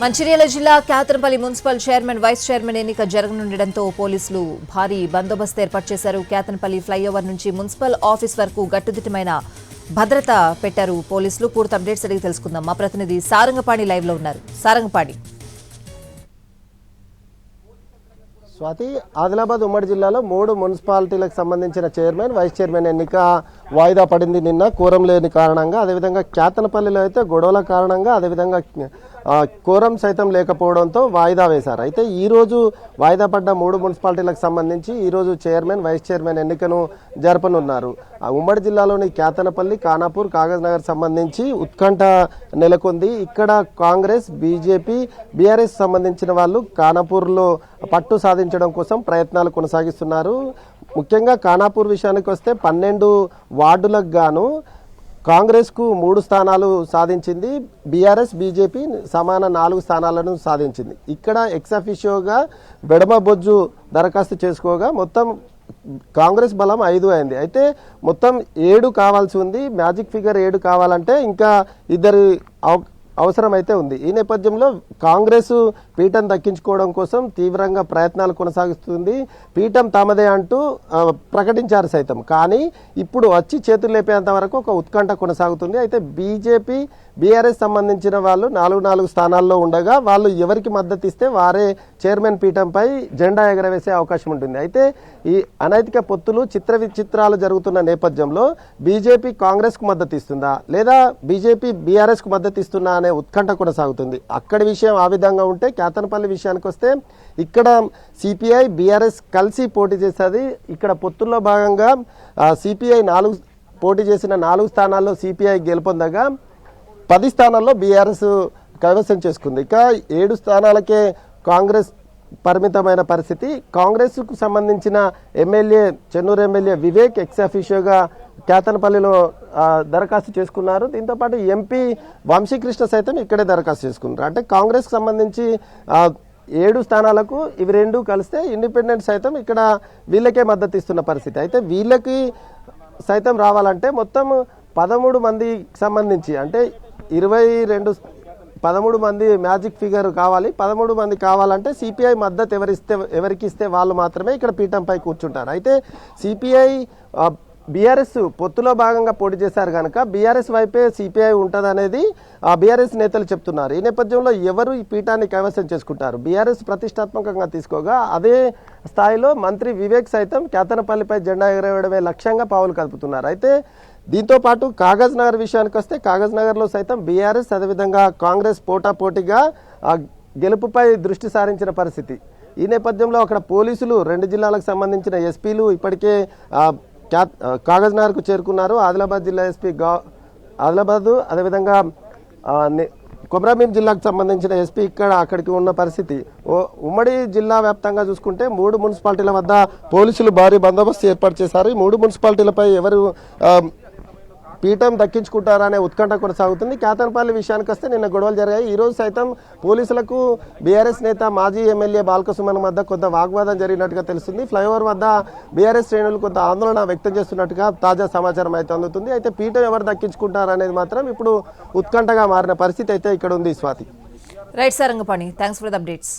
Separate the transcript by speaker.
Speaker 1: మంచిర్యాల జిల్లా Kethanapalli municipal chairman vice chairman ఎన్నిక జరగనుండటంతో పోలీసులు భారీ బందోబస్తు ఏర్పాటు చేశారు. కేతనపల్లి ఫ్లైఓవర్ నుంచి మున్సిపల్ ఆఫీస్ వరకు గట్టుదిట్టమైన భద్రత పెట్టారు పోలీసులు. పూర్తి అప్డేట్స్ అడిగి తెలుసుకుందాం. మా ప్రతినిధి సారంగపాణి లైవ్ లో ఉన్నారు. సారంగపాణి.
Speaker 2: స్వాతి, ఆదిలాబాద్ ఉమ్మడి జిల్లాలో 3 మున్సిపాలిటీలకు సంబంధించిన చైర్మన్ వైస్ చైర్మన్ ఎన్నిక వాయిదా పడింది నిన్న కోరం లేని కారణంగా. అదేవిధంగా కేతనపల్లిలో అయితే గొడవల కారణంగా అదేవిధంగా కోరం సైతం లేకపోవడంతో వాయిదా వేశారు. అయితే ఈరోజు వాయిదా పడ్డ 3 మున్సిపాలిటీలకు సంబంధించి ఈరోజు చైర్మన్ వైస్ చైర్మన్ ఎన్నికను జరపనున్నారు. ఉమ్మడి జిల్లాలోని కేతనపల్లి, ఖానాపూర్, కాగజ్ నగర్ సంబంధించి ఉత్కంఠ నెలకొంది. ఇక్కడ కాంగ్రెస్, బీజేపీ, బీఆర్ఎస్ సంబంధించిన వాళ్ళు ఖానాపూర్లో పట్టు సాధించడం కోసం ప్రయత్నాలు కొనసాగిస్తున్నారు. ముఖ్యంగా ఖానాపూర్ విషయానికి వస్తే 12 వార్డులకు గాను కాంగ్రెస్కు 3 స్థానాలు సాధించింది. బీఆర్ఎస్, బీజేపీ సమాన 4 స్థానాలను సాధించింది. ఇక్కడ ఎక్సాఫిషియోగా బెడమ బొజ్జు దరఖాస్తు చేసుకోగా మొత్తం కాంగ్రెస్ బలం 5 అయింది. అయితే మొత్తం 7 కావాల్సి ఉంది. మ్యాజిక్ ఫిగర్ 7 కావాలంటే ఇంకా ఇద్దరు అవసరమైతే ఉంది. ఈ నేపథ్యంలో కాంగ్రెస్ పీఠం దక్కించుకోవడం కోసం తీవ్రంగా ప్రయత్నాలు కొనసాగిస్తుంది. పీఠం తమదే అంటూ ప్రకటించారు సైతం. కానీ ఇప్పుడు వచ్చి చేతులు లేపేంత వరకు ఒక ఉత్కంఠ కొనసాగుతుంది. అయితే బీజేపీ, బీఆర్ఎస్ సంబంధించిన వాళ్ళు 4 స్థానాల్లో ఉండగా వాళ్ళు ఎవరికి మద్దతు ఇస్తే వారే చైర్మన్ పీఠంపై జెండా ఎగరవేసే అవకాశం ఉంటుంది. అయితే ఈ అనైతిక పొత్తులు చిత్ర విచిత్రాలు జరుగుతున్న నేపథ్యంలో బీజేపీ కాంగ్రెస్కు మద్దతు ఇస్తుందా లేదా బీజేపీ బీఆర్ఎస్కు మద్దతు ఇస్తుందా అనే ఉత్కంఠ కొనసాగుతుంది. అక్కడి విషయం ఆ విధంగా ఉంటే కేతనపల్లి విషయానికి వస్తే ఇక్కడ సిపిఐ, బీఆర్ఎస్ కలిసి పోటీ చేసేది. ఇక్కడ పొత్తుల్లో భాగంగా సిపిఐ పోటీ చేసిన 4 స్థానాల్లో సిపిఐ గెలుపొందగా 10 స్థానాల్లో బీఆర్ఎస్ కైవసం చేసుకుంది. ఇక 7 స్థానాలకే కాంగ్రెస్ పరిమితమైన పరిస్థితి. కాంగ్రెస్కు సంబంధించిన ఎమ్మెల్యే చెన్నూరు ఎమ్మెల్యే వివేక్ ఎక్సాఫిషియోగా కేతనపల్లిలో దరఖాస్తు చేసుకున్నారు. దీంతోపాటు ఎంపీ వంశీకృష్ణ సైతం ఇక్కడే దరఖాస్తు చేసుకున్నారు. అంటే కాంగ్రెస్కి సంబంధించి 7 స్థానాలకు ఇవి 2 కలిస్తే ఇండిపెండెంట్ సైతం ఇక్కడ వీళ్ళకే మద్దతు ఇస్తున్న పరిస్థితి. అయితే వీళ్ళకి సైతం రావాలంటే మొత్తం 13 మందికి సంబంధించి అంటే 13 మంది మ్యాజిక్ ఫిగర్ కావాలి. 13 మంది కావాలంటే సిపిఐ మద్దతు ఎవరికి ఇస్తే వాళ్ళు మాత్రమే ఇక్కడ పీఠంపై కూర్చుంటారు. అయితే సిపిఐ, బీఆర్ఎస్ పొత్తులో భాగంగా పోటీ చేశారు కనుక బీఆర్ఎస్ వైపే సిపిఐ ఉంటుందనేది బీఆర్ఎస్ నేతలు చెప్తున్నారు. ఈ నేపథ్యంలో ఎవరు ఈ పీఠాన్ని కైవసం చేసుకుంటారు? బీఆర్ఎస్ ప్రతిష్టాత్మకంగా తీసుకోగా అదే స్థాయిలో మంత్రి వివేక్ సైతం కేతనపల్లిపై జెండా ఎగరవేయడమే లక్ష్యంగా పావులు కదుపుతున్నారు. అయితే దీంతో పాటు కాగజ్ నగర్ విషయానికి వస్తే కాగజ్ నగర్లో సైతం బీఆర్ఎస్ అదేవిధంగా కాంగ్రెస్ పోటాపోటీగా గెలుపుపై దృష్టి సారించిన పరిస్థితి. ఈ నేపథ్యంలో అక్కడ పోలీసులు 2 జిల్లాలకు సంబంధించిన ఎస్పీలు ఇప్పటికే కాగజ్ నగర్కు చేరుకున్నారు. ఆదిలాబాద్ జిల్లా ఎస్పీ ఆదిలాబాద్ అదేవిధంగా కొమరంభీం జిల్లాకు సంబంధించిన ఎస్పీ అక్కడికి ఉన్న పరిస్థితి. ఉమ్మడి జిల్లా వ్యాప్తంగా చూసుకుంటే 3 మున్సిపాలిటీల వద్ద పోలీసులు భారీ బందోబస్తు ఏర్పాటు చేశారు. ఈ 3 మున్సిపాలిటీలపై ఎవరు పీఠం దక్కించుకుంటారనే ఉత్కంఠ కొనసాగుతుంది. కేతనపల్లి విషయానికి వస్తే నిన్న గొడవలు జరిగాయి. ఈరోజు సైతం పోలీసులకు బీఆర్ఎస్ నేత మాజీ ఎమ్మెల్యే బాల్కసుమన్ వద్ద కొంత వాగ్వాదం జరిగినట్టుగా తెలుస్తుంది. ఫ్లైఓవర్ వద్ద బీఆర్ఎస్ శ్రేణులు కొంత ఆందోళన వ్యక్తం చేస్తున్నట్టుగా తాజా సమాచారం అయితే అందుతుంది. అయితే పీఠం ఎవరు దక్కించుకుంటారనేది మాత్రం ఇప్పుడు ఉత్కంఠగా మారిన పరిస్థితి అయితే ఇక్కడ ఉంది. Swathi.
Speaker 1: Right Sarangapani, thanks for the updates.